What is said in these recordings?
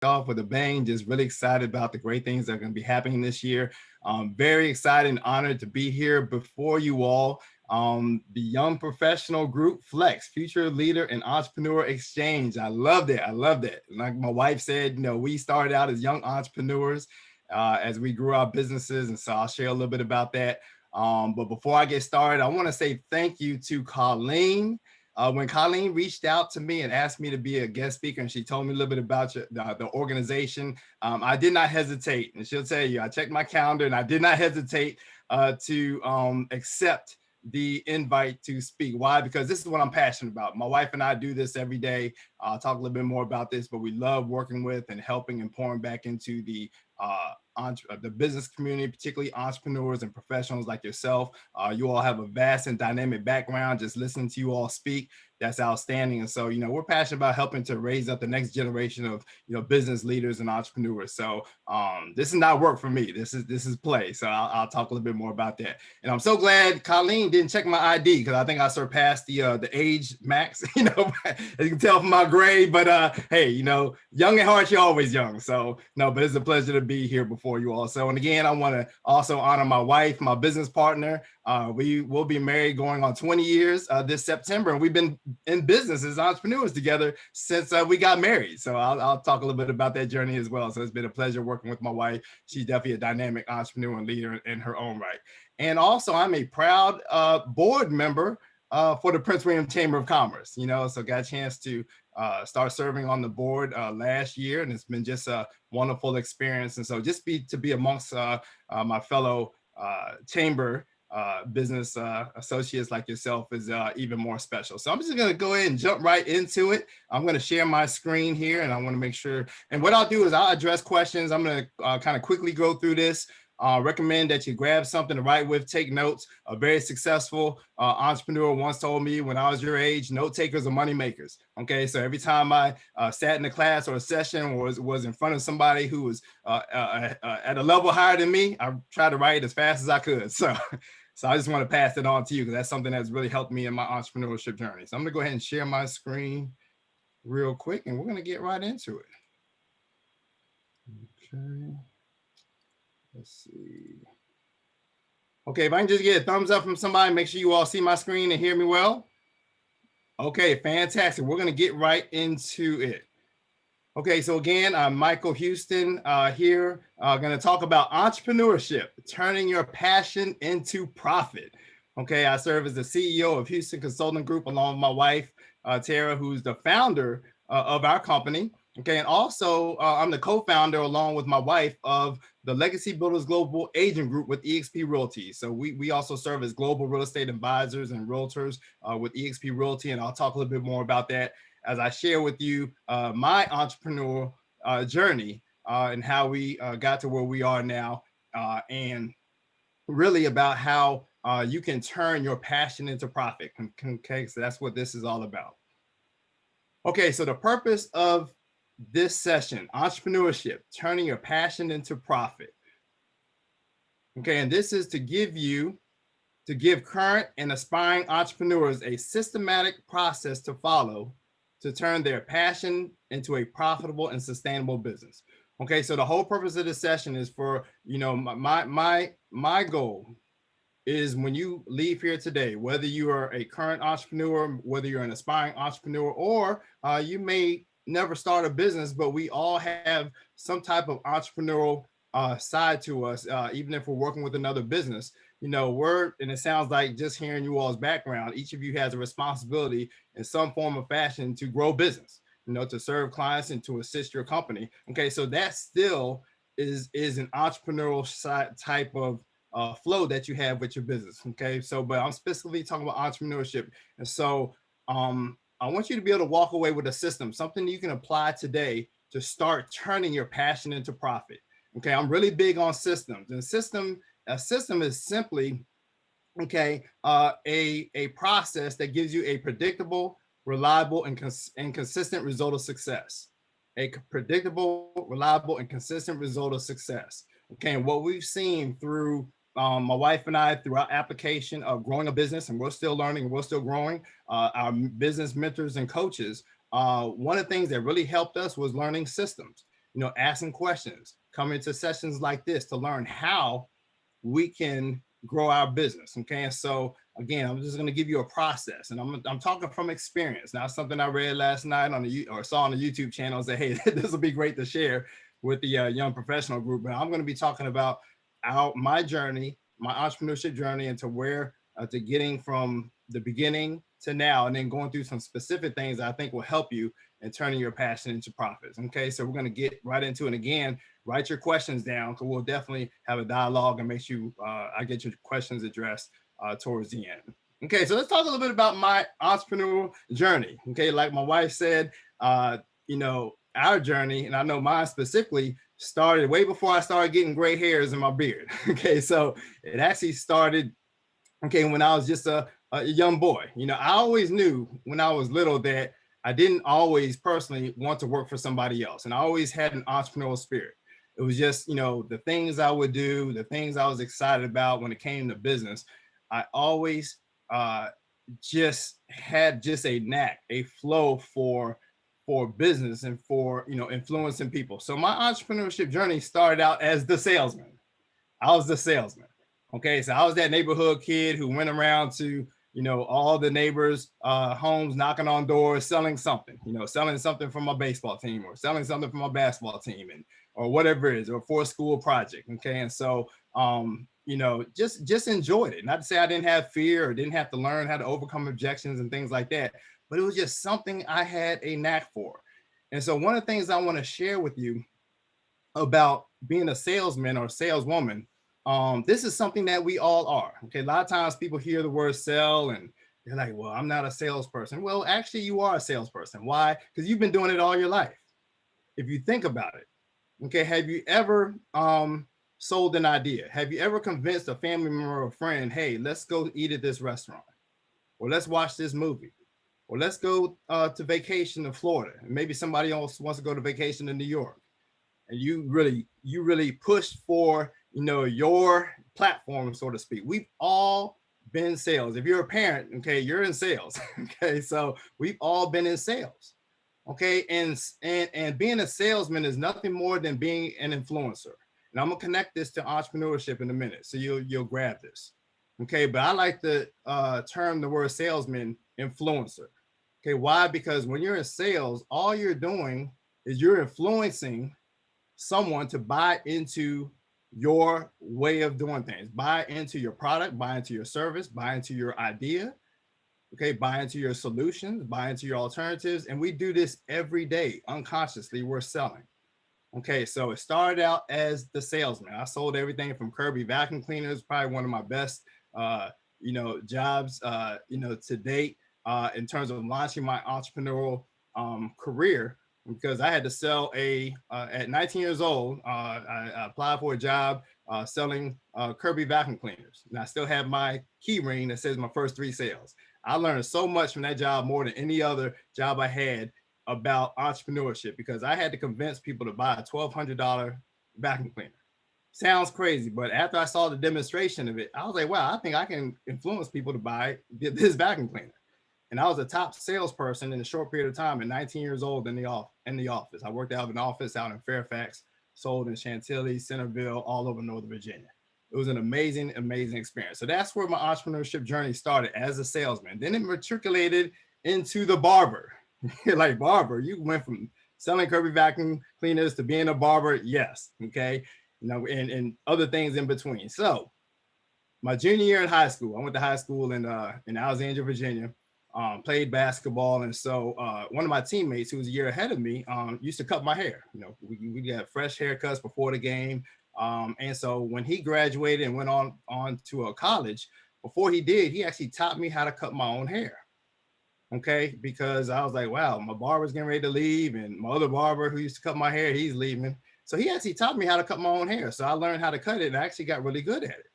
off with a bang. Just really excited about the great things that are going to be happening this year. Very excited and honored to be here before you all. The Young Professional Group Flex, Future Leader and Entrepreneur Exchange. I love that. I love that. Like my wife said, we started out as young entrepreneurs as we grew our businesses. And so I'll share a little bit about that. But before I get started, I want to say thank you to Colleen. When Colleen reached out to me and asked me to be a guest speaker, and she told me a little bit about the organization, I did not hesitate. And she'll tell you, I checked my calendar and I did not hesitate to accept the invite to speak. Why? Because this is what I'm passionate about. My wife and I do this every day. I'll talk a little bit more about this, but we love working with and helping and pouring back into the business community, particularly entrepreneurs and professionals like yourself. You all have a vast and dynamic background. Just listening to you all speak, that's outstanding. And so, we're passionate about helping to raise up the next generation of, business leaders and entrepreneurs. So this is not work for me. This is play. So I'll talk a little bit more about that. And I'm so glad Colleen didn't check my ID because I think I surpassed the age max, as you can tell from my grade. But hey, young at heart, you're always young. So no, but it's a pleasure to be here before you all. So, and again, I want to also honor my wife, my business partner. We will be married going on 20 years this September, and we've been in business as entrepreneurs together since we got married. So I'll talk a little bit about that journey as well. So it's been a pleasure working with my wife. She's definitely a dynamic entrepreneur and leader in her own right. And also, I'm a proud board member for the Prince William Chamber of Commerce. So got a chance to start serving on the board last year, and it's been just a wonderful experience. And so just to be amongst my fellow chamber business associates like yourself is even more special. So I'm just going to go ahead and jump right into it. I'm going to share my screen here, and I want to make sure. And what I'll do is I'll address questions. I'm going to kind of quickly go through this. Recommend that you grab something to write with, take notes. A very successful entrepreneur once told me when I was your age, note takers are money makers. Okay, so every time I sat in a class or a session or was in front of somebody who was at a level higher than me, I tried to write as fast as I could. So I just want to pass it on to you because that's something that's really helped me in my entrepreneurship journey. So I'm going to go ahead and share my screen real quick, and we're going to get right into it. Okay. Let's see. Okay, if I can just get a thumbs up from somebody, make sure you all see my screen and hear me well. Okay, fantastic. We're going to get right into it. Okay, so again, I'm Michael Houston here, going to talk about entrepreneurship, turning your passion into profit. Okay, I serve as the CEO of Houston Consulting Group along with my wife, Tara, who's the founder of our company. Okay, and also I'm the co-founder along with my wife of the Legacy Builders Global Agent Group with eXp Realty. So we also serve as global real estate advisors and realtors with eXp Realty, and I'll talk a little bit more about that as I share with you my entrepreneurial journey and how we got to where we are now, and really about how you can turn your passion into profit. Okay, so that's what this is all about. Okay, so the purpose of this session, entrepreneurship, turning your passion into profit. Okay, and this is to give current and aspiring entrepreneurs a systematic process to follow to turn their passion into a profitable and sustainable business. Okay, so the whole purpose of this session is for, my goal is when you leave here today, whether you are a current entrepreneur, whether you're an aspiring entrepreneur, or you may never start a business, but we all have some type of entrepreneurial side to us, even if we're working with another business. And it sounds like just hearing you all's background, each of you has a responsibility in some form or fashion to grow business, to serve clients and to assist your company. Okay, so that still is an entrepreneurial side type of flow that you have with your business. Okay, so but I'm specifically talking about entrepreneurship, and so I want you to be able to walk away with a system, something you can apply today to start turning your passion into profit. Okay, I'm really big on systems, and a system is simply, okay, a process that gives you a predictable, reliable, and consistent result of success. A predictable, reliable, and consistent result of success. Okay, and what we've seen through my wife and I, through our application of growing a business, and we're still learning, and we're still growing, our business mentors and coaches, one of the things that really helped us was learning systems. asking questions, coming to sessions like this to learn how we can grow our business. Okay. And so again, I'm just going to give you a process, and I'm talking from experience. Now, something I read last night or saw on the YouTube channel, say, hey, this will be great to share with the young professional group. But I'm going to be talking about my journey, my entrepreneurship journey, into where to getting from the beginning to now, and then going through some specific things that I think will help you in turning your passion into profits. Okay, so we're going to get right into it. And again, write your questions down, because we'll definitely have a dialogue and make sure I get your questions addressed towards the end. Okay, so let's talk a little bit about my entrepreneurial journey. Okay, like my wife said, our journey, and I know mine specifically, started way before I started getting gray hairs in my beard. Okay, so it actually started, when I was just a young boy. I always knew when I was little that I didn't always personally want to work for somebody else. And I always had an entrepreneurial spirit. It was just, the things I would do, the things I was excited about when it came to business. I always just had a knack, a flow for business and for, influencing people. So my entrepreneurship journey started out as the salesman. I was the salesman. Okay, so I was that neighborhood kid who went around to, all the neighbors' homes, knocking on doors, selling something, selling something from my baseball team, or selling something from my basketball team, or whatever it is, or for a school project. Okay, and so, just enjoyed it. Not to say I didn't have fear or didn't have to learn how to overcome objections and things like that, but it was just something I had a knack for. And so one of the things I want to share with you about being a salesman or saleswoman, this is something that we all are. Okay, a lot of times people hear the word sell and they're like, well, I'm not a salesperson. Well, actually, you are a salesperson. Why? Because you've been doing it all your life. If you think about it, okay, have you ever sold an idea? Have you ever convinced a family member or a friend, hey, let's go eat at this restaurant, or let's watch this movie, or let's go to vacation to Florida? And maybe somebody else wants to go to vacation to New York, and you really pushed for your platform, so to speak. We've all been in sales. If you're a parent, okay, you're in sales. Okay, so we've all been in sales. Okay, and being a salesman is nothing more than being an influencer. And I'm gonna connect this to entrepreneurship in a minute, so you'll grab this. Okay, but I like to term the word salesman influencer. Okay, why? Because when you're in sales, all you're doing is you're influencing someone to buy into your way of doing things, buy into your product, buy into your service, buy into your idea. Okay, buy into your solutions, buy into your alternatives. And we do this every day. Unconsciously, we're selling. Okay, so it started out as the salesman. I sold everything from Kirby vacuum cleaners, probably one of my best jobs to date in terms of launching my entrepreneurial career, because I had to sell at 19 years old, I applied for a job selling Kirby vacuum cleaners. And I still have my key ring that says my first 3 sales. I learned so much from that job, more than any other job I had, about entrepreneurship, because I had to convince people to buy a $1,200 vacuum cleaner. Sounds crazy, but after I saw the demonstration of it, I was like, wow, I think I can influence people to buy this vacuum cleaner. And I was a top salesperson in a short period of time at 19 years old in the office. I worked out of an office out in Fairfax, sold in Chantilly, Centerville, all over Northern Virginia. It was an amazing, amazing experience. So that's where my entrepreneurship journey started, as a salesman. Then it matriculated into the barber. Like, barber, you went from selling Kirby vacuum cleaners to being a barber. Yes. Okay. And other things in between. So my junior year in high school, I went to high school in Alexandria, Virginia. Played basketball, and so one of my teammates, who was a year ahead of me, used to cut my hair. We got fresh haircuts before the game, and so when he graduated and went on to a college, before he did, he actually taught me how to cut my own hair. Okay, because I was like, wow, my barber's getting ready to leave, and my other barber who used to cut my hair, he's leaving. So he actually taught me how to cut my own hair. So I learned how to cut it, and I actually got really good at it.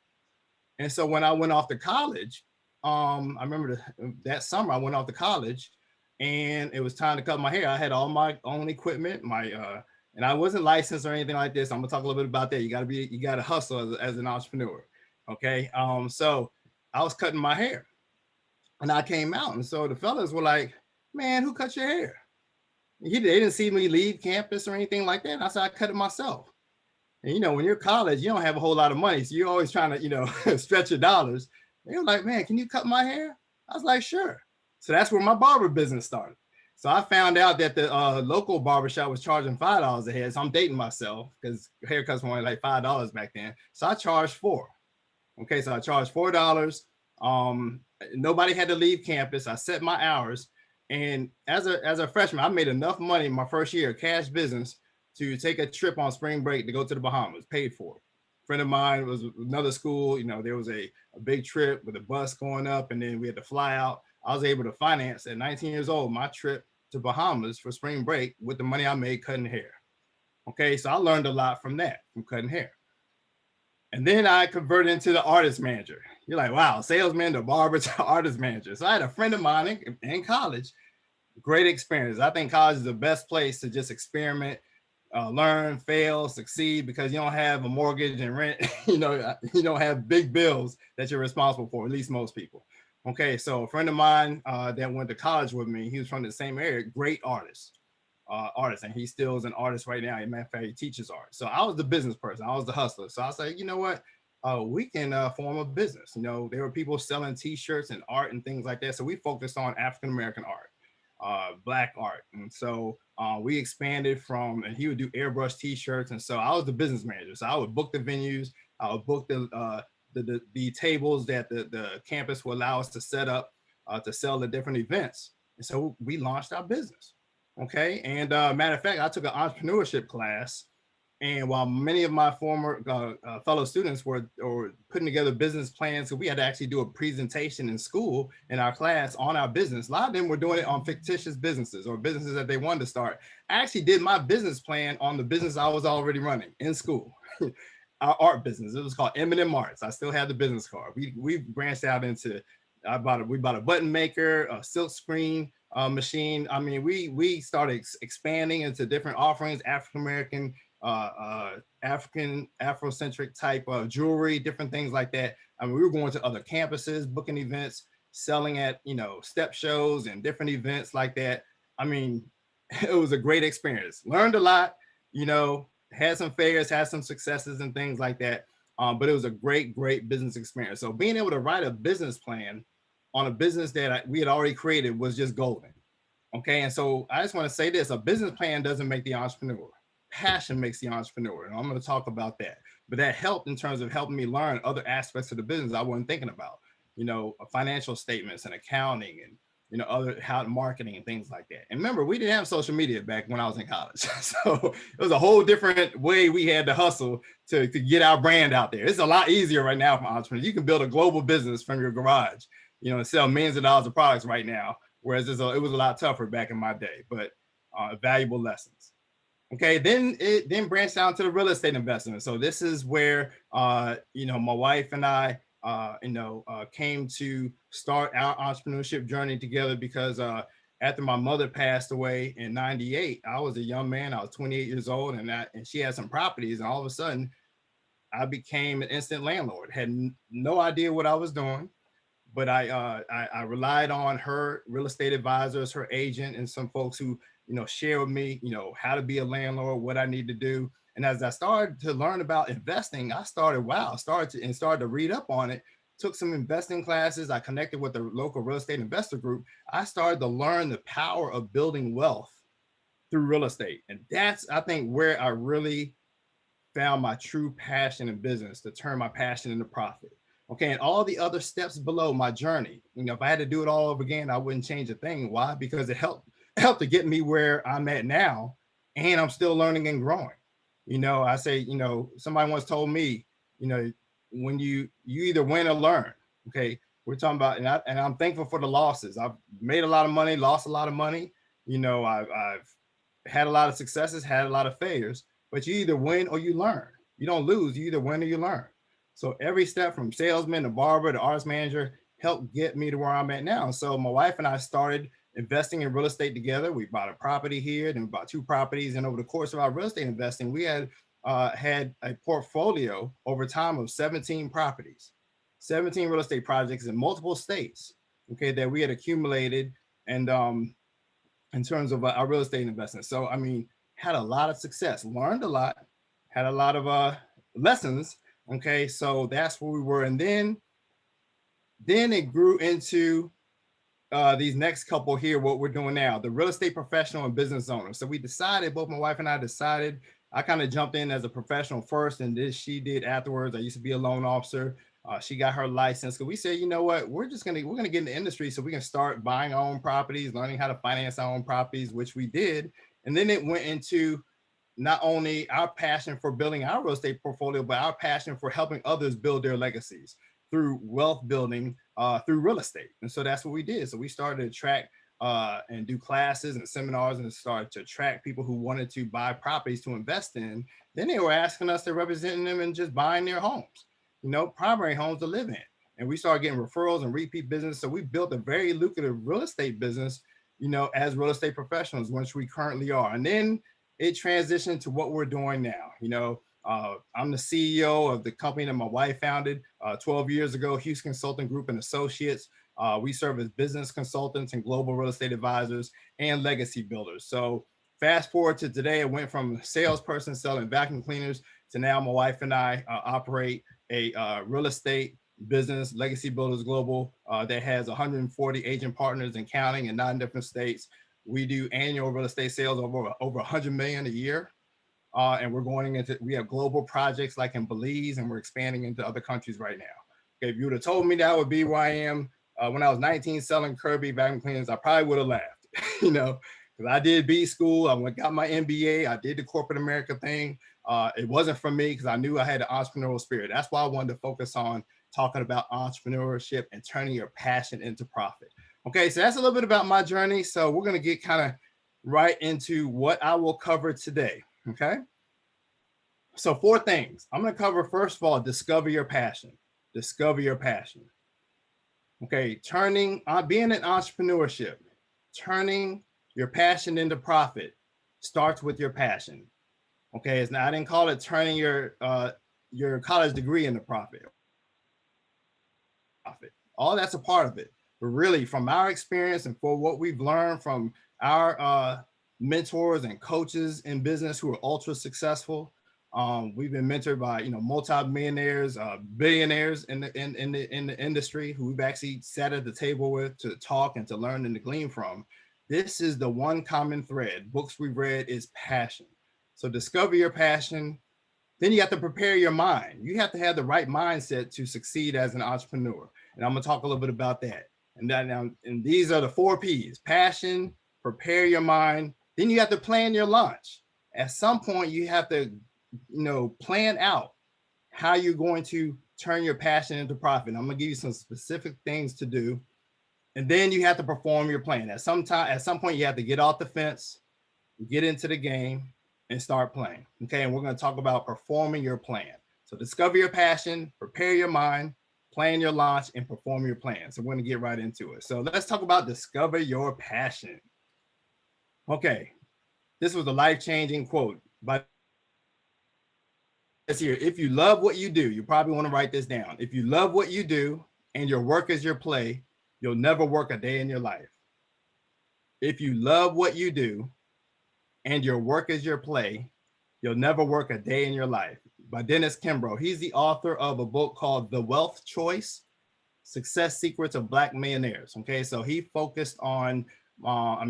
And so when I went off to college, I remember that summer I went off to college, and it was time to cut my hair. I had all my own equipment, and I wasn't licensed or anything like this. I'm gonna talk a little bit about that. You gotta hustle as an entrepreneur. Okay. So I was cutting my hair, and I came out, and so the fellas were like, man, who cut your hair? They didn't see me leave campus or anything like that. I said I cut it myself. And when you're college, you don't have a whole lot of money, so you're always trying to stretch your dollars. They were like, "Man, can you cut my hair?" I was like, "Sure." So that's where my barber business started. So I found out that the local barbershop was charging $5 a head. So I'm dating myself because haircuts were only like $5 back then. So I charged $4. Okay, so I charged $4. Nobody had to leave campus. I set my hours, and as a freshman, I made enough money my first year, cash business, to take a trip on spring break to go to the Bahamas, paid for. A friend of mine was another school. There was a big trip with a bus going up, and then we had to fly out. I was able to finance at 19 years old my trip to Bahamas for spring break with the money I made cutting hair. Okay, so I learned a lot from that, from cutting hair. And then I converted into the artist manager. You're like, wow, salesman to barber to artist manager. So I had a friend of mine in college, great experience. I think college is the best place to just experiment, learn, fail, succeed, because you don't have a mortgage and rent. You don't have big bills that you're responsible for, at least most people. Okay, so a friend of mine that went to college with me, he was from the same area, great artist, and he still is an artist right now. As a matter of fact, he teaches art. So I was the business person, I was the hustler. So I was like, you know what? We can form a business. There were people selling T-shirts and art and things like that. So we focused on African American art, Black art, and so we expanded from. And he would do airbrush T-shirts, and so I was the business manager. So I would book the venues, I would book the tables that the campus will allow us to set up to sell the different events. And so we launched our business. Okay. And matter of fact, I took an entrepreneurship class. And while many of my former fellow students were putting together business plans, so we had to actually do a presentation in school in our class on our business. A lot of them were doing it on fictitious businesses or businesses that they wanted to start. I actually did my business plan on the business I was already running in school. Our art business. It was called M&M Arts. I still have the business card. We branched out into. We bought a button maker, a silk screen machine. I mean, we started expanding into different offerings, African American, African Afrocentric type of jewelry, different things like that. I mean, we were going to other campuses, booking events, selling at step shows and different events like that. I mean, it was a great experience. Learned a lot. Had some failures, had some successes and things like that. But it was a great business experience. So being able to write a business plan on a business that we had already created was just golden. Okay. And so I just want to say this, a business plan doesn't make the entrepreneur. Passion makes the entrepreneur. And I'm going to talk about that. But that helped in terms of helping me learn other aspects of the business I wasn't thinking about, financial statements and accounting and other how marketing and things like that. And remember, we didn't have social media back when I was in college. So it was a whole different way we had to hustle to get our brand out there. It's a lot easier right now for entrepreneurs. You can build a global business from your garage, and sell millions of dollars of products right now. Whereas it was a lot tougher back in my day, but valuable lessons. Okay, then it branched out to the real estate investment. So this is where, my wife and I, came to start our entrepreneurship journey together because after my mother passed away in '98, I was a young man. I was 28 years old, and she had some properties, and all of a sudden, I became an instant landlord. Had no idea what I was doing, but I relied on her real estate advisors, her agent, and some folks who share with me, how to be a landlord, what I need to do. And as I started to learn about investing, I started to read up on it, took some investing classes. I connected with the local real estate investor group. I started to learn the power of building wealth through real estate. And that's, I think, where I really found my true passion in business, to turn my passion into profit. Okay, and all the other steps below my journey, if I had to do it all over again, I wouldn't change a thing. Why? Because it helped to get me where I'm at now, and I'm still learning and growing. I say, somebody once told me, when you either win or learn. Okay, we're talking about, and I'm thankful for the losses. I've made a lot of money, lost a lot of money. I've had a lot of successes, had a lot of failures, but you either win or you learn. You don't lose, you either win or you learn. So every step from salesman to barber to artist manager helped get me to where I'm at now. So my wife and I started investing in real estate together. We bought a property here, then we bought 2 properties. And over the course of our real estate investing, we had a portfolio over time of 17 properties, 17 real estate projects in multiple states, okay, that we had accumulated. And in terms of our real estate investment. So, I mean, had a lot of success, learned a lot, had a lot of lessons. Okay, so that's where we were. And then it grew into these next couple here, what we're doing now, the real estate professional and business owner. So we decided, both my wife and I decided, I kind of jumped in as a professional first, and this she did afterwards. I used to be a loan officer. She got her license. So we said, you know what, we're gonna get in the industry so we can start buying our own properties, learning how to finance our own properties, which we did. And then it went into not only our passion for building our real estate portfolio, but our passion for helping others build their legacies through wealth building, through real estate. And so that's what we did. So we started to attract and do classes and seminars, and started to attract people who wanted to buy properties to invest in. Then they were asking us to represent them and just buying their homes, you know, primary homes to live in. And we started getting referrals and repeat business. So we built a very lucrative real estate business, you know, as real estate professionals, which we currently are. And then it transitioned to what we're doing now. You know, I'm the CEO of the company that my wife founded 12 years ago, Houston Consulting Group and Associates. We serve as business consultants and global real estate advisors and legacy builders. So fast forward to today, I went from a salesperson selling vacuum cleaners to now my wife and I operate a real estate business, Legacy Builders Global, that has 140 agent partners and counting in 9 different states. We do annual real estate sales over 100 million a year. And we're going into, we have global projects like in Belize, and we're expanding into other countries right now. Okay, if you would have told me that I would be where I am when I was 19 selling Kirby vacuum cleaners, I probably would have laughed, you know, because I did B school, I got my MBA, I did the corporate America thing. It wasn't for me because I knew I had an entrepreneurial spirit. That's why I wanted to focus on talking about entrepreneurship and turning your passion into profit. Okay, so that's a little bit about my journey. So we're going to get kind of right into what I will cover today. Okay, so 4 things I'm going to cover. First of all, discover your passion. Discover your passion. Okay, being an entrepreneurship, turning your passion into profit starts with your passion. Okay, it's not, I didn't call it turning your college degree into profit. All that's a part of it. But really, from our experience and for what we've learned from our mentors and coaches in business who are ultra successful, we've been mentored by, you know, multi-millionaires, billionaires in the industry who we've actually sat at the table with to talk and to learn and to glean from. This is the one common thread. Books we've read is passion. So discover your passion. Then you have to prepare your mind. You have to have the right mindset to succeed as an entrepreneur. And I'm going to talk a little bit about that. And these are the 4 P's: passion, prepare your mind. Then you have to plan your launch. At some point, you have to, you know, plan out how you're going to turn your passion into profit. I'm going to give you some specific things to do. And then you have to perform your plan. At some point, you have to get off the fence, get into the game, and start playing. Okay, and we're going to talk about performing your plan. So discover your passion, prepare your mind, plan your launch, and perform your plan. So we're going to get right into it. So let's talk about discover your passion. Okay, this was a life-changing quote by this here. If you love what you do, you probably want to write this down. If you love what you do and your work is your play, you'll never work a day in your life. If you love what you do and your work is your play, you'll never work a day in your life. By Dennis Kimbro. He's the author of a book called The Wealth Choice: Success Secrets of Black Millionaires. Okay, so he focused on,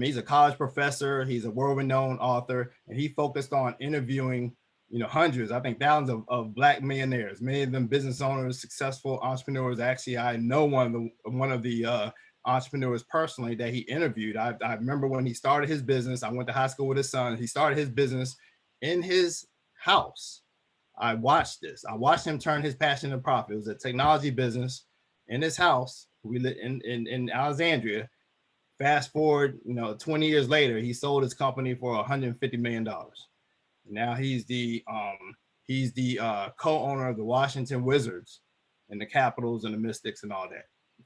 he's a college professor, he's a world-renowned author, and he focused on interviewing, you know, hundreds, I think thousands of Black millionaires, many of them business owners, successful entrepreneurs. Actually, I know one of the entrepreneurs personally that he interviewed. I remember when he started his business. I went to high school with his son. He started his business in his house. I watched this. I watched him turn his passion into profit. It was a technology business in his house. We lived in Alexandria. Fast forward, you know, 20 years later, he sold his company for $150 million. Now he's the co-owner of the Washington Wizards and the Capitals and the Mystics and all that.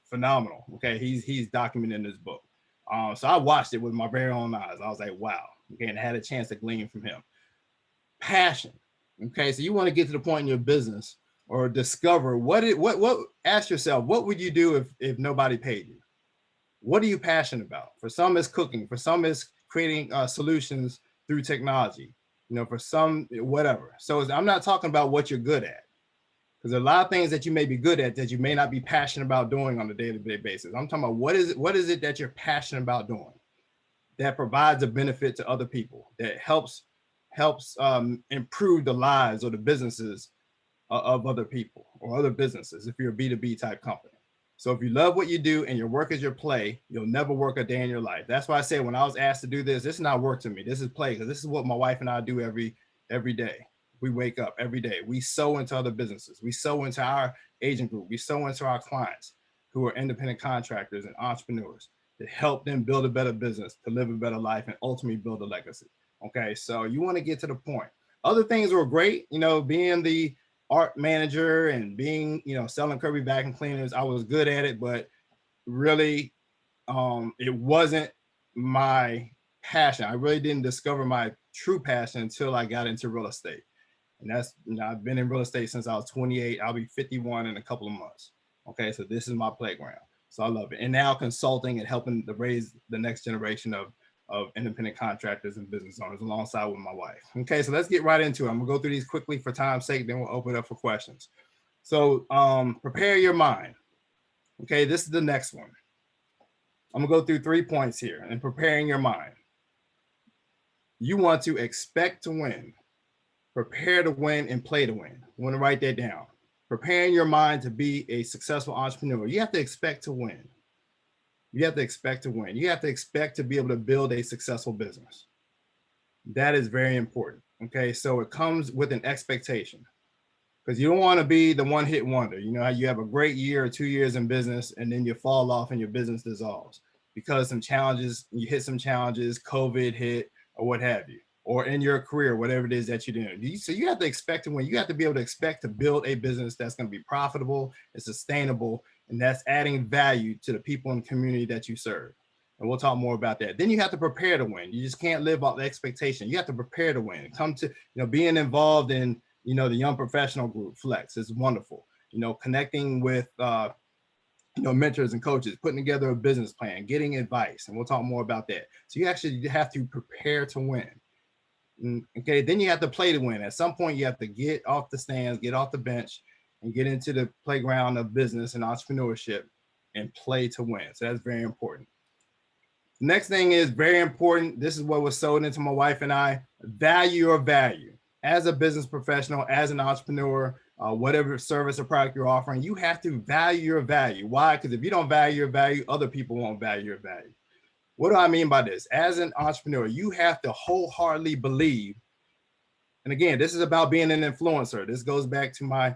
Phenomenal. Okay, he's documented in this book. So I watched it with my very own eyes. I was like, wow. Okay, and I had a chance to glean from him. Passion. Okay, so you want to get to the point in your business or discover ask yourself, what would you do if nobody paid you? What are you passionate about? For some, it's cooking. For some, it's creating solutions through technology, for some, whatever. So I'm not talking about what you're good at, because there are a lot of things that you may be good at that you may not be passionate about doing on a day-to-day basis. I'm talking about what is it that you're passionate about doing that provides a benefit to other people, that helps improve the lives or the businesses of other people or other businesses if you're a B2B type company. So if you love what you do and your work is your play, you'll never work a day in your life. That's why I say when I was asked to do this is not work to me. This is play, because this is what my wife and I do every day. We wake up every day. We sow into other businesses. We sow into our agent group. We sow into our clients who are independent contractors and entrepreneurs to help them build a better business, to live a better life, and ultimately build a legacy. Okay, so you want to get to the point. Other things were great, being the art manager and being, selling Kirby vacuum cleaners. I was good at it, but really, it wasn't my passion. I really didn't discover my true passion until I got into real estate. And that's, I've been in real estate since I was 28. I'll be 51 in a couple of months. Okay, so this is my playground. So I love it. And now consulting and helping to raise the next generation of independent contractors and business owners alongside with my wife. Okay, so let's get right into it. I'm gonna go through these quickly for time's sake, then we'll open it up for questions. So prepare your mind. Okay, this is the next one. I'm gonna go through 3 points here in preparing your mind. You want to expect to win, prepare to win, and play to win. You want to write that down. Preparing your mind to be a successful entrepreneur, you have to expect to win. You have to expect to win. You have to expect to be able to build a successful business. That is very important. Okay, so it comes with an expectation, because you don't want to be the one-hit wonder. You know how you have a great year or 2 years in business and then you fall off and your business dissolves because some challenges, you hit some challenges, COVID hit or what have you, or in your career, whatever it is that you're doing. So you have to expect to win. You have to be able to expect to build a business that's going to be profitable and sustainable, and that's adding value to the people in the community that you serve. And we'll talk more about that. Then you have to prepare to win. You just can't live off the expectation. You have to prepare to win. Come to, being involved in, the Young Professional Group, F.L.E.X, is wonderful. Connecting with, mentors and coaches, putting together a business plan, getting advice, and we'll talk more about that. So you actually have to prepare to win. Okay, then you have to play to win. At some point, you have to get off the stands, get off the bench, and get into the playground of business and entrepreneurship and play to win. So that's very important. The next thing is very important. This is what was sold into my wife and I. Value your value. As a business professional, as an entrepreneur, whatever service or product you're offering, you have to value your value. Why? Because if you don't value your value, other people won't value your value. What do I mean by this? As an entrepreneur, you have to wholeheartedly believe. And again, this is about being an influencer. This goes back to my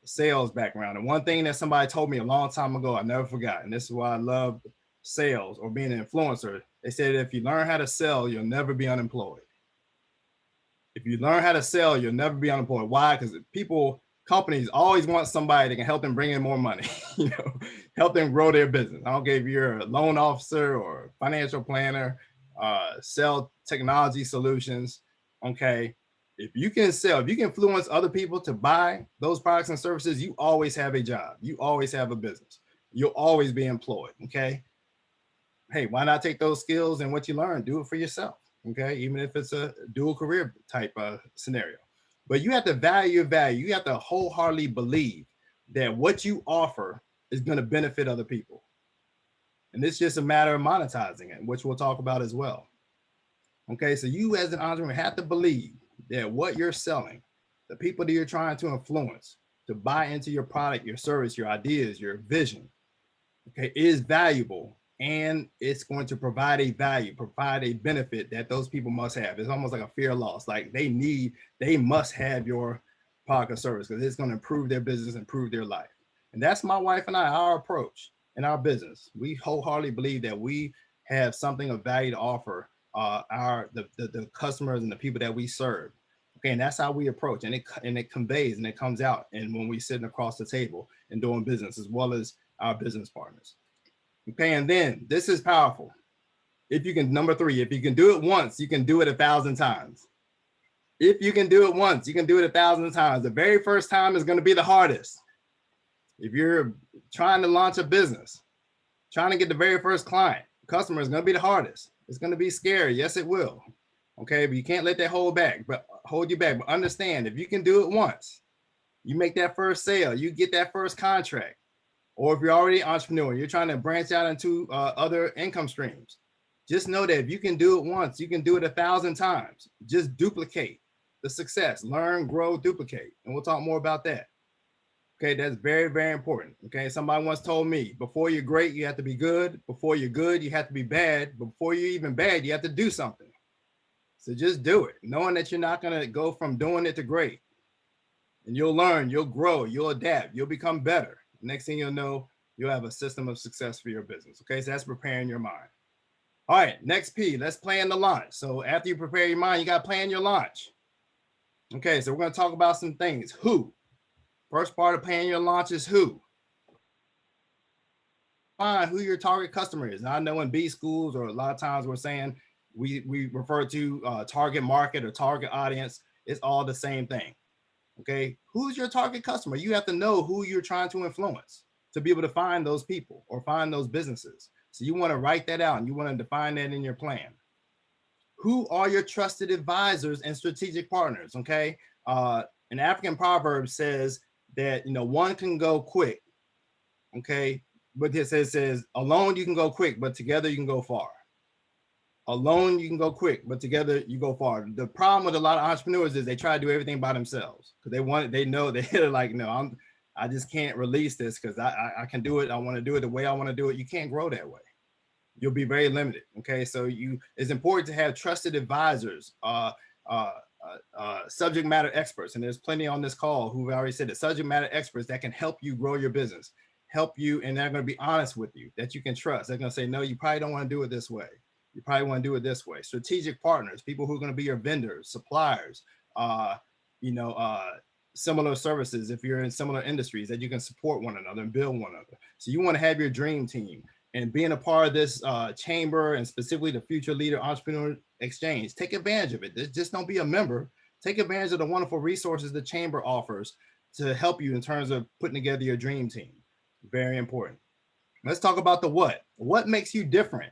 sales background. And one thing that somebody told me a long time ago, I never forgot, and this is why I love sales or being an influencer. They said, if you learn how to sell, you'll never be unemployed. If you learn how to sell, you'll never be unemployed. Why? Because companies always want somebody that can help them bring in more money, help them grow their business. I don't care if you're a loan officer or financial planner, sell technology solutions. Okay. If you can sell, if you can influence other people to buy those products and services, you always have a job. You always have a business. You'll always be employed. Okay. Hey, why not take those skills and what you learn, do it for yourself? Okay. Even if it's a dual career type scenario. But you have to value your value. You have to wholeheartedly believe that what you offer is going to benefit other people. And it's just a matter of monetizing it, which we'll talk about as well. Okay, so you as an entrepreneur have to believe that what you're selling, the people that you're trying to influence to buy into your product, your service, your ideas, your vision, okay, is valuable. And it's going to provide a value, provide a benefit that those people must have. It's almost like a fear of loss. Like they must have your product or service because it's going to improve their business, improve their life. And that's my wife and I, our approach in our business. We wholeheartedly believe that we have something of value to offer the customers and the people that we serve. Okay, and that's how we approach, and it conveys and it comes out. And when we sitting across the table and doing business, as well as our business partners. Okay, and then this is powerful. If you can, number 3, if you can do it once, you can do it 1,000 times. If you can do it once, you can do it 1,000 times. The very first time is going to be the hardest. If you're trying to launch a business, trying to get the very first customer is going to be the hardest. It's going to be scary. Yes, it will. Okay, but you can't let that hold you back. But understand, if you can do it once, you make that first sale, you get that first contract, or if you're already an entrepreneur, you're trying to branch out into other income streams. Just know that if you can do it once, you can do it 1,000 times. Just duplicate the success, learn, grow, duplicate. And we'll talk more about that. Okay, that's very, very important. Okay, somebody once told me, before you're great, you have to be good. Before you're good, you have to be bad. Before you're even bad, you have to do something. So just do it, knowing that you're not going to go from doing it to great. And you'll learn, you'll grow, you'll adapt, you'll become better. Next thing you'll know, you'll have a system of success for your business. Okay, so that's preparing your mind. All right, next P, let's plan the launch. So after you prepare your mind, you got to plan your launch. Okay, so we're going to talk about some things. Who? First part of planning your launch is who. Find who your target customer is. Now, I know in B schools, or a lot of times we're saying we refer to target market or target audience. It's all the same thing. Okay, who's your target customer? You have to know who you're trying to influence to be able to find those people or find those businesses. So you want to write that out and you want to define that in your plan. Who are your trusted advisors and strategic partners? Okay, an African proverb says that, you know, one can go quick. Okay, but it says alone you can go quick, but together you can go far. Alone you can go quick, but together you go far. The problem with a lot of entrepreneurs is they try to do everything by themselves because they know they're like, no, I just can't release this because I can do it. I want to do it the way I want to do it. You can't grow that way. You'll be very limited. Okay, so it's important to have trusted advisors, subject matter experts, and there's plenty on this call who've already said it. Subject matter experts that can help you grow your business, help you, and they're going to be honest with you, that you can trust. They're going to say, no, you probably don't want to do it this way. You probably want to do it this way. Strategic partners, people who are going to be your vendors, suppliers, similar services, if you're in similar industries, that you can support one another and build one another. So you want to have your dream team. And being a part of this chamber, and specifically the Future Leader Entrepreneur Exchange, take advantage of it. Just don't be a member. Take advantage of the wonderful resources the chamber offers to help you in terms of putting together your dream team. Very important. Let's talk about the what. What makes you different?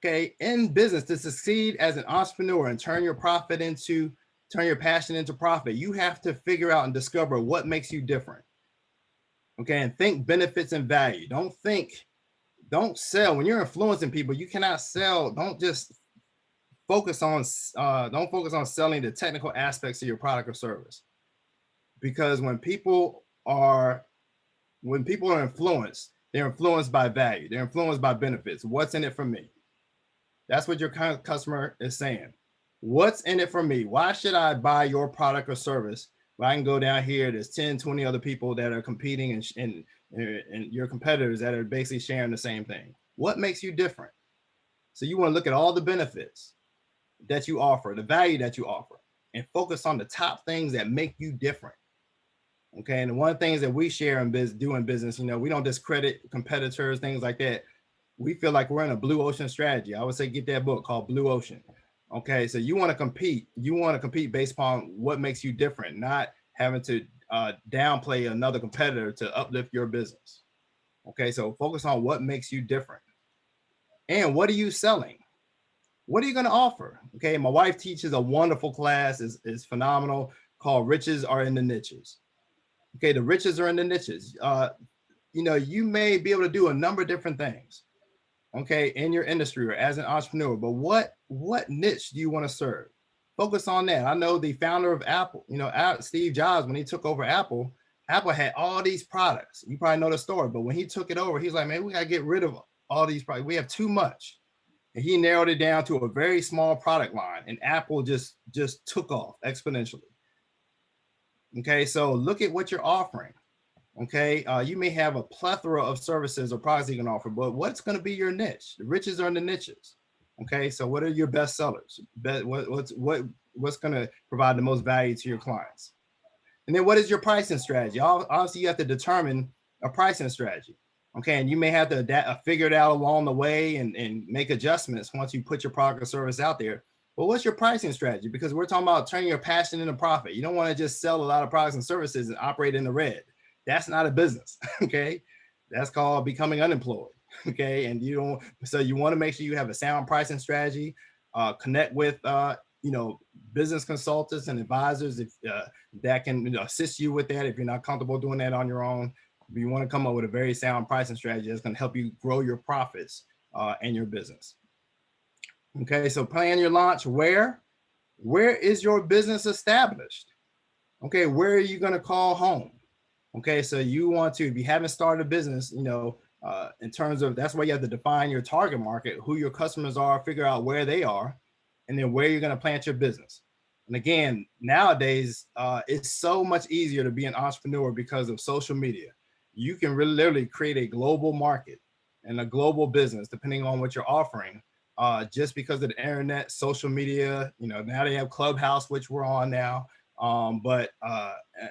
Okay, in business, to succeed as an entrepreneur and turn your passion into profit, you have to figure out and discover what makes you different. Okay, and think benefits and value. Don't sell. When you're influencing people, you cannot sell. Don't just focus on selling the technical aspects of your product or service. Because when people are influenced, they're influenced by value. They're influenced by benefits. What's in it for me? That's what your customer is saying. What's in it for me? Why should I buy your product or service when I can go down here? There's 10, 20 other people that are competing and your competitors that are basically sharing the same thing. What makes you different? So you want to look at all the benefits that you offer, the value that you offer, and focus on the top things that make you different. Okay, and one of the things that we share in doing business, we don't discredit competitors, things like that. We feel like we're in a blue ocean strategy. I would say get that book called Blue Ocean. Okay, so you want to compete. You want to compete based upon what makes you different, not having to downplay another competitor to uplift your business. Okay, so focus on what makes you different. And what are you selling? What are you going to offer? Okay, my wife teaches a wonderful class, is phenomenal, called Riches Are in the Niches. Okay, the riches are in the niches. You may be able to do a number of different things, okay, in your industry or as an entrepreneur, but what niche do you want to serve? Focus on that. I know the founder of Apple, Steve Jobs, when he took over Apple had all these products. You probably know the story, but when he took it over, he's like, man, we got to get rid of all these products. We have too much. And he narrowed it down to a very small product line, and Apple just took off exponentially. Okay, so look at what you're offering. Okay, you may have a plethora of services or products you can offer, but what's going to be your niche? The riches are in the niches. Okay, so what are your best sellers? What's going to provide the most value to your clients? And then what is your pricing strategy? Obviously, you have to determine a pricing strategy. Okay, and you may have to figure it out along the way and make adjustments once you put your product or service out there. But what's your pricing strategy? Because we're talking about turning your passion into profit. You don't want to just sell a lot of products and services and operate in the red. That's not a business, okay? That's called becoming unemployed. Okay. And so you want to make sure you have a sound pricing strategy, connect with, business consultants and advisors that can assist you with that if you're not comfortable doing that on your own. But you want to come up with a very sound pricing strategy that's going to help you grow your profits and your business. Okay, so plan your launch. Where is your business established? Okay, where are you going to call home? Okay, so you want to, if you haven't started a business, in terms of, that's why you have to define your target market, who your customers are, figure out where they are, and then where you're going to plant your business. And again, nowadays, it's so much easier to be an entrepreneur because of social media. You can really literally create a global market and a global business, depending on what you're offering, just because of the internet, social media. Now they have Clubhouse, which we're on now. But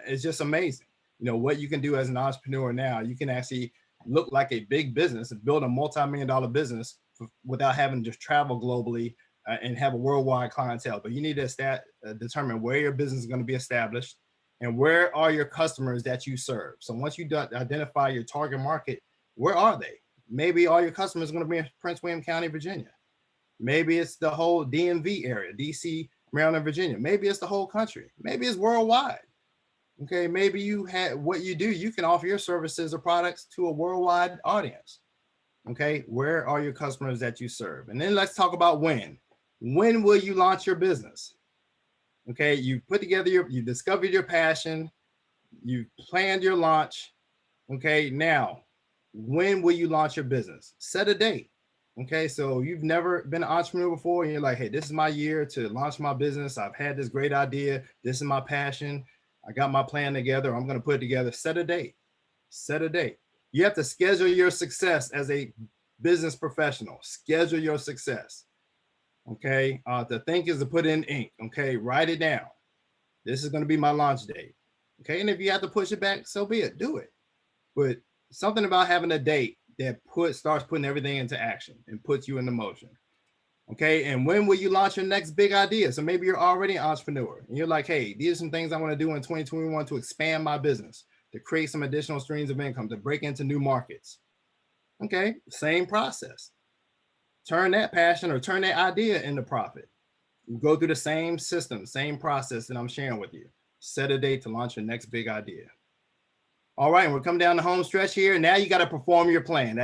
it's just amazing. What you can do as an entrepreneur now. You can actually look like a big business and build a multi-million-dollar business without having to just travel globally and have a worldwide clientele. But you need to determine where your business is going to be established and where are your customers that you serve. So once you identify your target market, where are they? Maybe all your customers are going to be in Prince William County, Virginia. Maybe it's the whole DMV area, DC, Maryland, Virginia. Maybe it's the whole country. Maybe it's worldwide. Okay, maybe you can offer your services or products to a worldwide audience. Okay, where are your customers that you serve? And then let's talk about when. When will you launch your business? Okay, you put together you discovered your passion, you planned your launch. Okay, now, when will you launch your business? Set a date. Okay, so you've never been an entrepreneur before and you're like, hey, this is my year to launch my business. I've had this great idea. This is my passion. I got my plan together. I'm going to put it together. Set a date. Set a date. You have to schedule your success as a business professional. Schedule your success. Okay. To think is to put in ink. Okay. Write it down. This is going to be my launch date. Okay. And if you have to push it back, so be it. Do it. But something about having a date that starts putting everything into action and puts you into motion. Okay. And when will you launch your next big idea? So maybe you're already an entrepreneur and you're like, hey, these are some things I want to do in 2021 to expand my business, to create some additional streams of income, to break into new markets. Okay. Same process. Turn that passion or turn that idea into profit. You go through the same system, same process that I'm sharing with you. Set a date to launch your next big idea. All right, we're coming down the home stretch here. Now you got to perform your plan.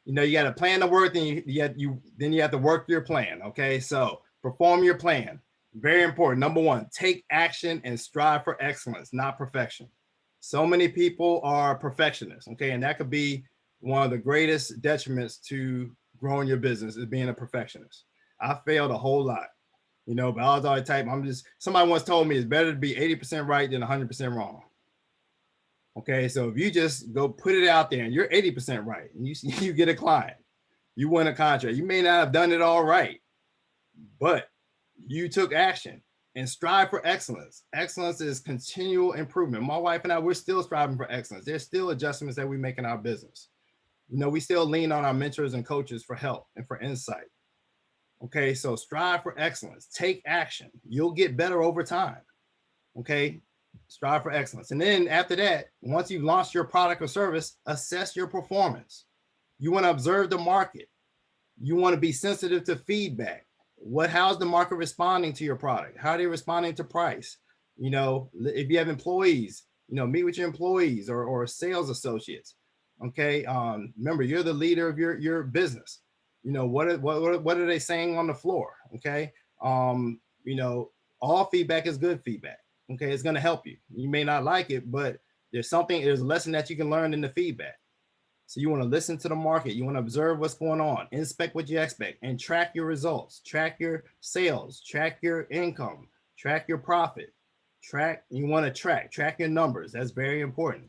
You got to plan the work, then you have to work your plan. Okay, so perform your plan. Very important. Number one, take action and strive for excellence, not perfection. So many people are perfectionists. Okay, and that could be one of the greatest detriments to growing your business is being a perfectionist. I failed a whole lot, but I was always type. Somebody once told me it's better to be 80% right than 100% wrong. Okay, so if you just go put it out there and you're 80% right, and you get a client, you win a contract. You may not have done it all right, but you took action and strive for excellence. Excellence is continual improvement. My wife and I, we're still striving for excellence. There's still adjustments that we make in our business. We still lean on our mentors and coaches for help and for insight. Okay, so strive for excellence. Take action. You'll get better over time. Okay. Strive for excellence. And then after that, once you've launched your product or service, assess your performance. You want to observe the market. You want to be sensitive to feedback. How's the market responding to your product? How are they responding to price? If you have employees, meet with your employees or sales associates. Okay. Remember, you're the leader of your business. What are they saying on the floor? Okay. All feedback is good feedback. Okay, it's going to help you. You may not like it, but there's a lesson that you can learn in the feedback. So you want to listen to the market. You want to observe what's going on, inspect what you expect, and track your results, track your sales, track your income, track your profit, track your numbers. That's very important.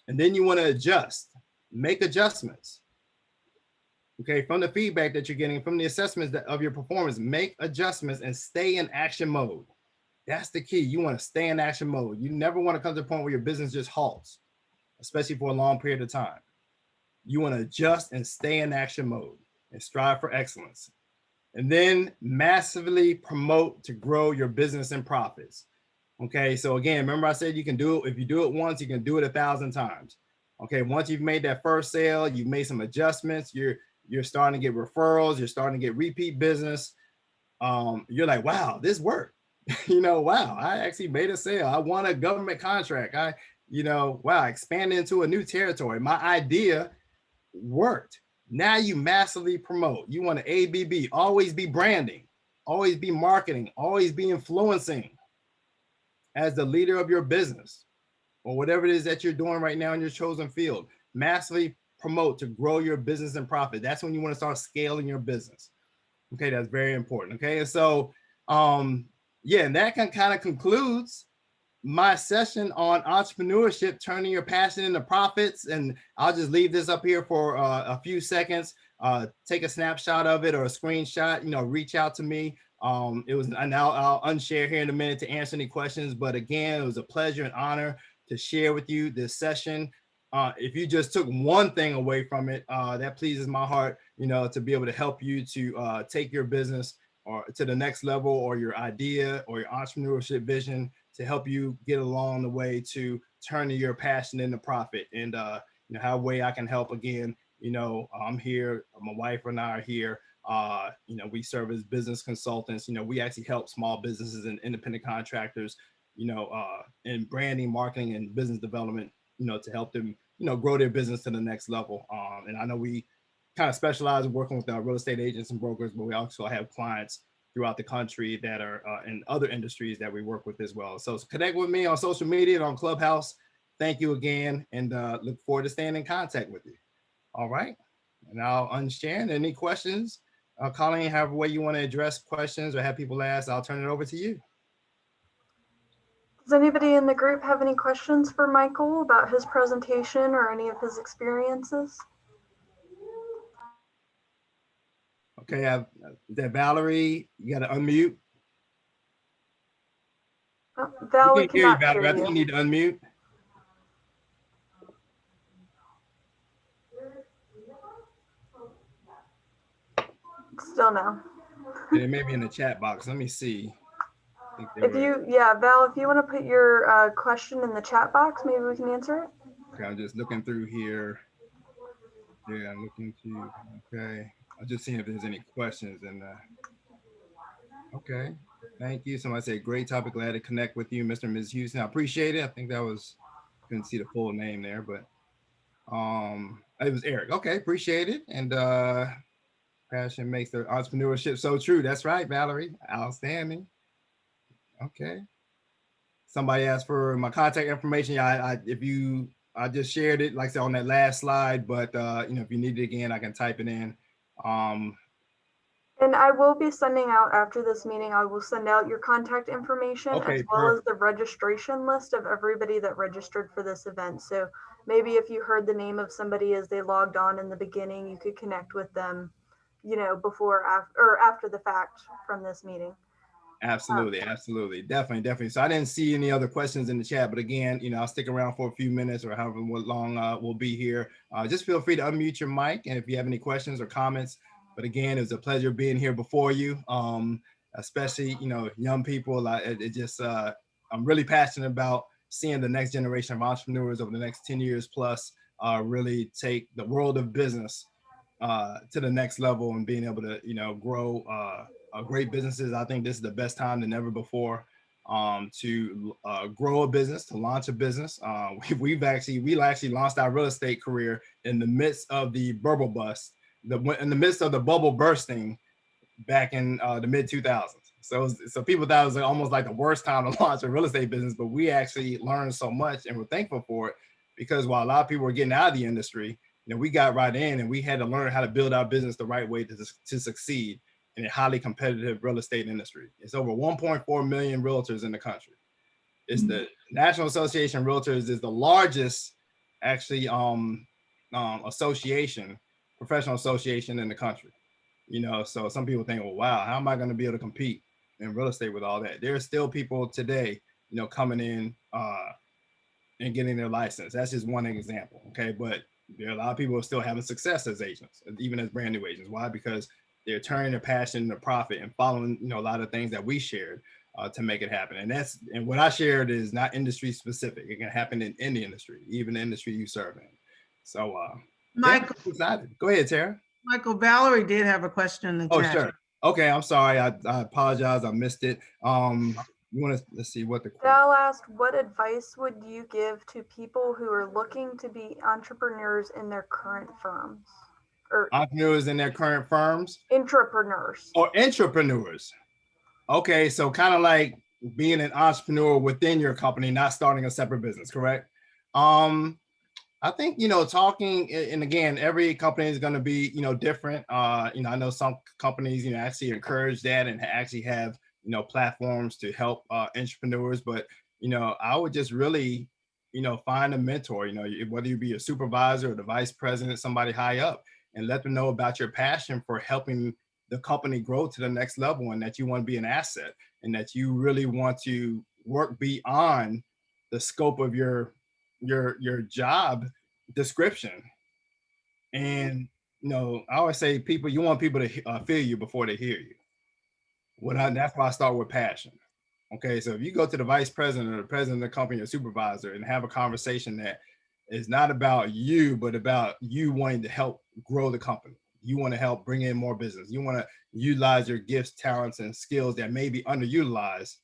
And then you want to make adjustments. Okay, from the feedback that you're getting, from the assessments of your performance, make adjustments and stay in action mode. That's the key. You want to stay in action mode. You never want to come to a point where your business just halts, especially for a long period of time. You want to adjust and stay in action mode and strive for excellence. And then massively promote to grow your business and profits. Okay, so again, remember I said you can do it. If you do it once, you can do it 1,000 times. Okay, once you've made that first sale, you've made some adjustments, you're starting to get referrals, you're starting to get repeat business. You're like, wow, this worked. Wow, I actually made a sale. I won a government contract. Wow, expanded into a new territory. My idea worked. Now you massively promote. You want to ABB, always be branding, always be marketing, always be influencing as the leader of your business or whatever it is that you're doing right now in your chosen field. Massively promote to grow your business and profit. That's when you want to start scaling your business. Okay, that's very important. Okay, and so yeah, and that kind of concludes my session on entrepreneurship, turning your passion into profits. And I'll just leave this up here for a few seconds. Take a snapshot of it or a screenshot. Reach out to me. And I'll unshare here in a minute to answer any questions. But again, it was a pleasure and honor to share with you this session. If you just took one thing away from it, that pleases my heart, to be able to help you to take your business or to the next level, or your idea or your entrepreneurship vision, to help you get along the way to turning your passion into profit. And how way I can help, again, I'm here, my wife and I are here. We serve as business consultants. We actually help small businesses and independent contractors, in branding, marketing, and business development, to help them, grow their business to the next level. And I know we kind of specialize in working with real estate agents and brokers, but we also have clients throughout the country that are in other industries that we work with as well. So connect with me on social media and on Clubhouse. Thank you again, and look forward to staying in contact with you. All right, and I'll unshare. Any questions, Colleen, however way you want to address questions or have people ask, I'll turn it over to you. Does anybody in the group have any questions for Michael about his presentation or any of his experiences? Okay, is that Valerie? You got to unmute. Oh, Val, we hear you, cannot Valerie. hear I think you need to unmute. Still no. It may be in the chat box. Let me see. Val, if you want to put your question in the chat box, maybe we can answer it. Okay, I'm just looking through here. Yeah, I'm looking to, okay. I'm just seeing if there's any questions. And okay, thank you. Somebody said, great topic, glad to connect with you, Mr. and Ms. Houston. I appreciate it. I think that was, couldn't see the full name there, but it was Eric. Okay, appreciate it. And passion makes the entrepreneurship so true. That's right, Valerie. Outstanding. Okay. Somebody asked for my contact information. I just shared it, like I said, on that last slide, but if you need it again, I can type it in. And I will be sending out after this meeting, I will send out your contact information as well as the registration list of everybody that registered for this event. So maybe if you heard the name of somebody as they logged on in the beginning, you could connect with them, before or after the fact from this meeting. Absolutely. Definitely. So I didn't see any other questions in the chat, but again, I'll stick around for a few minutes or however long we'll be here. Just feel free to unmute your mic, and if you have any questions or comments. But again, it was a pleasure being here before you, especially, young people. I'm really passionate about seeing the next generation of entrepreneurs over the next 10 years plus really take the world of business to the next level and being able to, grow great businesses. I think this is the best time than ever before to grow a business, to launch a business. We actually launched our real estate career in the midst of the bubble bust, in the midst of the bubble bursting back in the mid 2000s. So people thought it was almost like the worst time to launch a real estate business, but we actually learned so much and we're thankful for it, because while a lot of people were getting out of the industry, we got right in and we had to learn how to build our business the right way to succeed in a highly competitive real estate industry. It's over 1.4 million realtors in the country. It's the National Association of Realtors is the largest actually professional association in the country. So some people think, well, wow, how am I going to be able to compete in real estate with all that? There's still people today, coming in and getting their license. That's just one example. Okay. But there are a lot of people who are still having success as agents, even as brand new agents. Why? Because they're turning their passion into profit and following, a lot of things that we shared to make it happen. And what I shared is not industry specific. It can happen in any industry, even the industry you serve in. So Michael, yeah, go ahead, Tara. Michael, Valerie did have a question in the chat. Sure. Okay, I'm sorry. I apologize. I missed it. You want to, let's see what the Val asked, what advice would you give to people who are looking to be entrepreneurs in their current firms? Or entrepreneurs in their current firms? Entrepreneurs. Or entrepreneurs. Okay, so kind of like being an entrepreneur within your company, not starting a separate business, correct? I think, talking, and again, every company is going to be, different. I know some companies, actually encourage that and actually have, platforms to help entrepreneurs. But, I would just really, find a mentor, whether you be a supervisor or the vice president, somebody high up, and let them know about your passion for helping the company grow to the next level, and that you want to be an asset, and that you really want to work beyond the scope of your job description. And I always say, you want people to feel you before they hear you. That's why I start with passion. Okay, so if you go to the vice president or the president of the company or supervisor and have a conversation that is not about you, but about you wanting to help grow the company, you want to help bring in more business, you want to utilize your gifts, talents, and skills that may be underutilized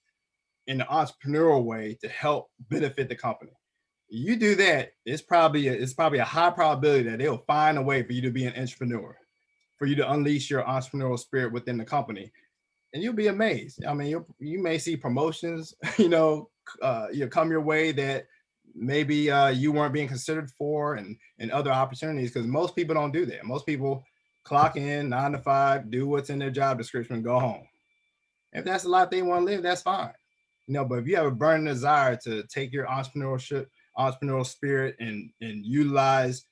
in an entrepreneurial way to help benefit the company. You do that, it's probably a high probability that they'll find a way for you to be an entrepreneur, for you to unleash your entrepreneurial spirit within the company, and you'll be amazed. I mean, you may see promotions, come your way that maybe you weren't being considered for, and other opportunities, because most people don't do that. Most people clock in 9 to 5, do what's in their job description, and go home. If that's the life they want to live, that's fine. But if you have a burning desire to take your entrepreneurial spirit and utilize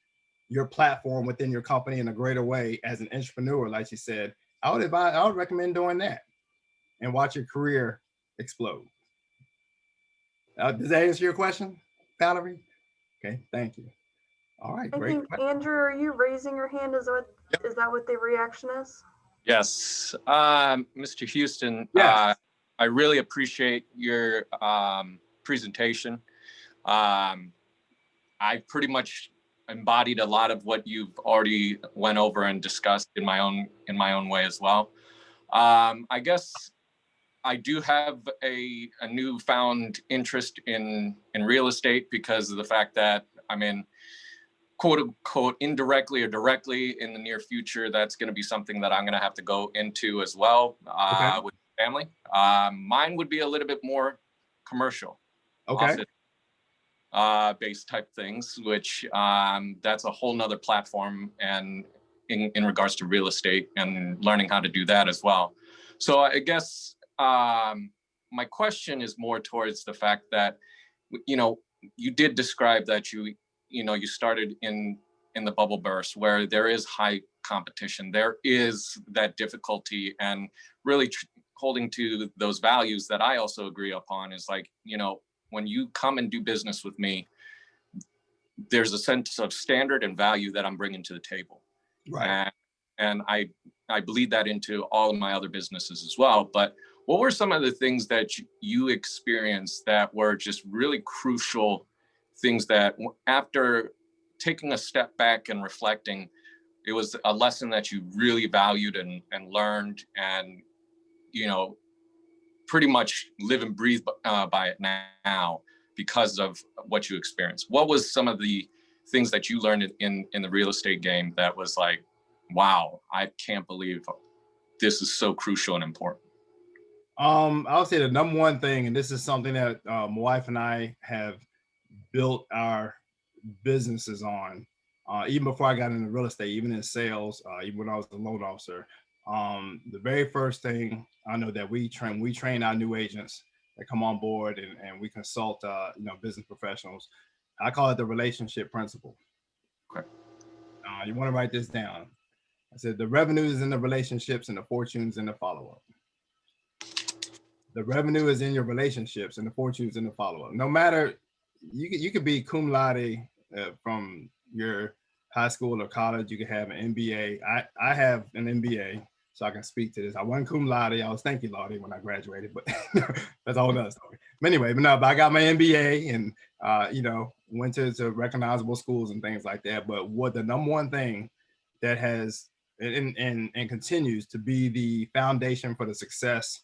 your platform within your company in a greater way as an entrepreneur, like you said, I would recommend doing that and watch your career explode. Does that answer your question, Valerie? Okay, thank you. All right, great. I think, Andrew, are you raising your hand? Is that what the reaction is? Yes, Mr. Houston. Yes. I really appreciate your presentation. I pretty much embodied a lot of what you've already went over and discussed in my own way as well. I guess I do have a newfound interest in real estate because of the fact that I'm in, quote unquote, indirectly or directly in the near future. That's going to be something that I'm going to have to go into as well with family. Mine would be a little bit more commercial, office based type things, which that's a whole nother platform, and in regards to real estate and learning how to do that as well. So I guess my question is more towards the fact that, you did describe that you started in the bubble burst where there is high competition, there is that difficulty, and really holding to those values that I also agree upon is like, when you come and do business with me, there's a sense of standard and value that I'm bringing to the table. Right. And I bleed that into all of my other businesses as well. But what were some of the things that you experienced that were just really crucial things that after taking a step back and reflecting, it was a lesson that you really valued and learned and, pretty much live and breathe by it now because of what you experienced? What was some of the things that you learned in the real estate game that was like, wow, I can't believe this is so crucial and important? I would say the number one thing, and this is something that my wife and I have built our businesses on, even before I got into real estate, even in sales, even when I was a loan officer. The very first thing I know that we train our new agents that come on board, and we consult, business professionals. I call it the relationship principle. Okay. You want to write this down. I said the revenue is in the relationships and the fortunes in the follow-up. The revenue is in your relationships and the fortunes in the follow-up. No matter, you could be cum laude from your high school or college. You could have an MBA. I have an MBA, so I can speak to this. I wasn't cum laude. I was thank you, Laude, when I graduated, but that's a whole nother story. But anyway, but I got my MBA, and went to recognizable schools and things like that. But what the number one thing that has and continues to be the foundation for the success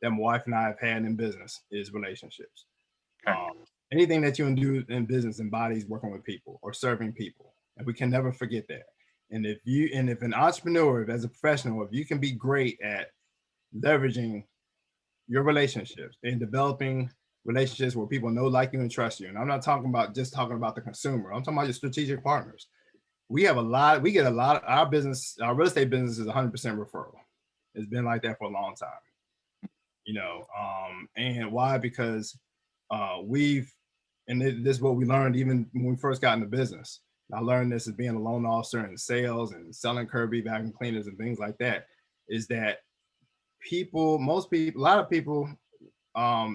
that my wife and I have had in business is relationships. Okay. Anything that you do in business embodies working with people or serving people, and we can never forget that. And if an entrepreneur, as a professional, if you can be great at leveraging your relationships and developing relationships where people know, like you, and trust you. And I'm not talking about the consumer. I'm talking about your strategic partners. We get a lot of our business, our real estate business is 100% referral. It's been like that for a long time, and why? Because this is what we learned even when we first got into business. I learned this as being a loan officer and sales and selling Kirby vacuum cleaners and things like that, is that a lot of people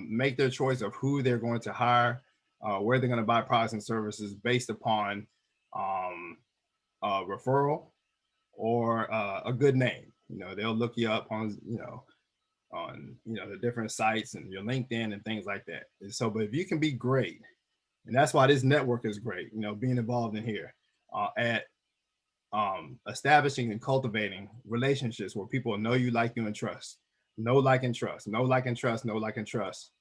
make their choice of who they're going to hire, where they're going to buy products and services based upon referral or a good name. They'll look you up on the different sites and your LinkedIn and things like that. And so, but if you can be great, and that's why this network is great, being involved in here at establishing and cultivating relationships where people know you, like you, and trust. Know, like, and trust. Know, like, and trust. Know, like, and trust.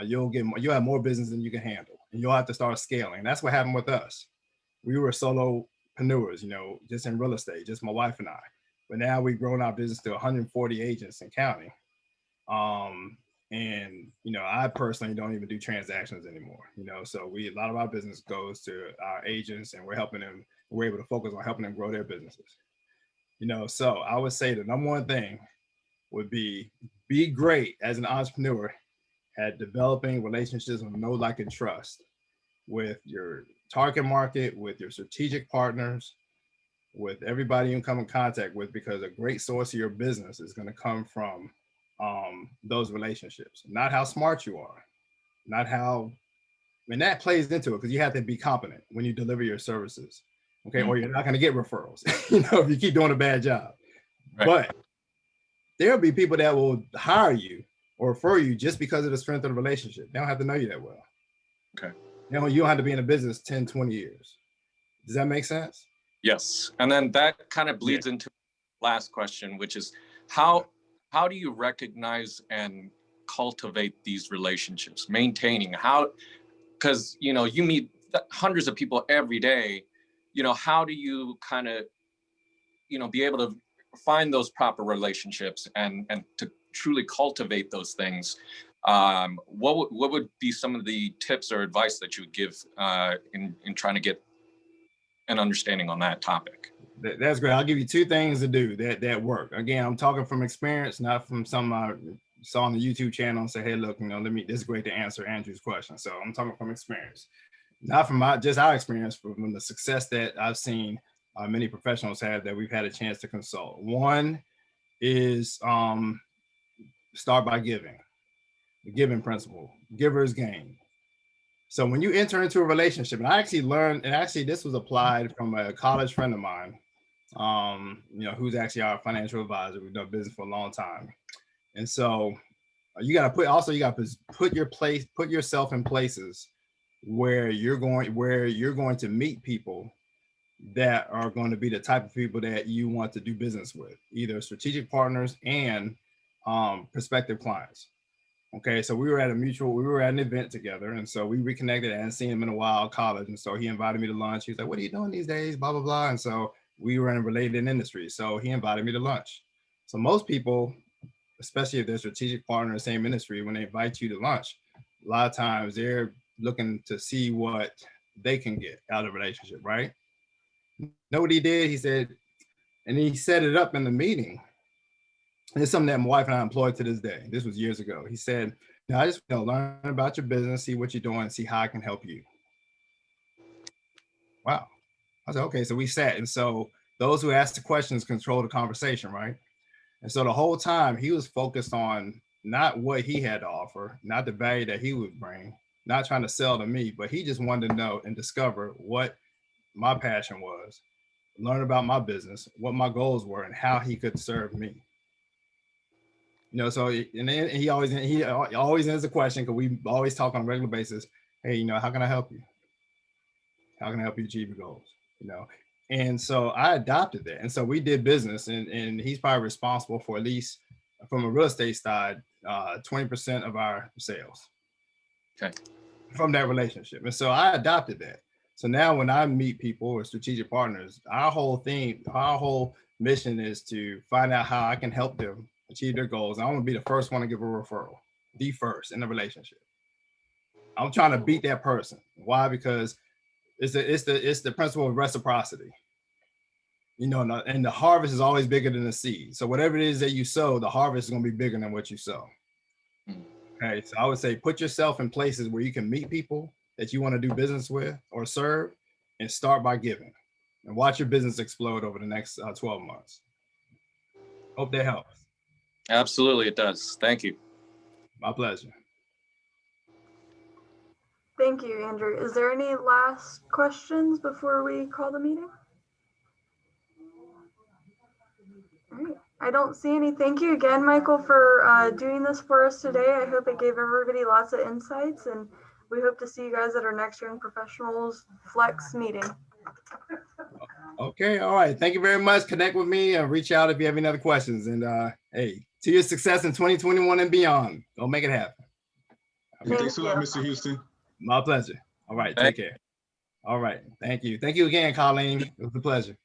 You'll have more business than you can handle, and you'll have to start scaling. And that's what happened with us. We were solopreneurs, just in real estate, just my wife and I. But now we've grown our business to 140 agents and counting. I personally don't even do transactions anymore. So a lot of our business goes to our agents, and we're helping them. We're able to focus on helping them grow their businesses. So I would say the number one thing would be great as an entrepreneur at developing relationships with know, like, and trust with your target market, with your strategic partners, with everybody you come in contact with, because a great source of your business is going to come from those relationships, not how smart you are, not how, and that plays into it, because you have to be competent when you deliver your services, okay? Mm-hmm. Or you're not going to get referrals, if you keep doing a bad job. Right. But there'll be people that will hire you or refer you just because of the strength of the relationship. They don't have to know you that well. Okay. You don't have to be in a business 10, 20 years. Does that make sense? Yes. And then that kind of bleeds into the last question, which is how do you recognize and cultivate these relationships, maintaining because, you meet hundreds of people every day, how do you kind of, be able to find those proper relationships and to truly cultivate those things? What would be some of the tips or advice that you would give in trying to get an understanding on that topic? That's great. I'll give you two things to do that work. Again, I'm talking from experience, not from some I saw on the YouTube channel and say, hey, look, this is great to answer Andrew's question. So I'm talking from experience, not from just our experience, but from the success that I've seen many professionals have that we've had a chance to consult. One is start by giving, the giving principle, giver's gain. So when you enter into a relationship, and I actually learned, and actually this was applied from a college friend of mine, who's actually our financial advisor. We've done business for a long time. And so you got to put yourself in places where you're going to meet people that are going to be the type of people that you want to do business with, either strategic partners and prospective clients. Okay, so we were at an event together, and so we reconnected. I hadn't seen him in a while, college, and so he invited me to lunch. He was like, "What are you doing these days?" Blah blah blah. And so we were in a related industry, so he invited me to lunch. So most people, especially if they're strategic partner in the same industry, when they invite you to lunch, a lot of times they're looking to see what they can get out of the relationship, right? Know what he did? He said, and he set it up in the meeting. And it's something that my wife and I employed to this day. This was years ago. He said, I just learn about your business, see what you're doing, see how I can help you. Wow. I said, okay, so we sat. And so those who asked the questions control the conversation, right? And so the whole time he was focused on not what he had to offer, not the value that he would bring, not trying to sell to me, but he just wanted to know and discover what my passion was, learn about my business, what my goals were, and how he could serve me. So and then he always ends the question, because we always talk on a regular basis. hey, how can I help you? How can I help you achieve your goals? And so I adopted that. And so we did business, and he's probably responsible for, at least from a real estate side, 20% of our sales. Okay. From that relationship. And so I adopted that. So now when I meet people or strategic partners, our whole mission is to find out how I can help them achieve their goals. I want to be the first one to give a referral, the first in the relationship. I'm trying to beat that person. Why? Because it's the principle of reciprocity. And the harvest is always bigger than the seed. So whatever it is that you sow, the harvest is going to be bigger than what you sow. Okay, so I would say put yourself in places where you can meet people that you want to do business with or serve, and start by giving, and watch your business explode over the next 12 months. Hope that helps. Absolutely, it does. Thank you. My pleasure. Thank you, Andrew. Is there any last questions before we call the meeting? All right. I don't see any. Thank you again, Michael, for doing this for us today. I hope it gave everybody lots of insights, and we hope to see you guys at our next Young Professionals Flex meeting. Okay. All right. Thank you very much. Connect with me and reach out if you have any other questions. And hey, to your success in 2021 and beyond. Go make it happen. Thanks a lot, Mr. Houston. My pleasure. All right. Take care. All right. Thank you. Thank you again, Colleen. It was a pleasure.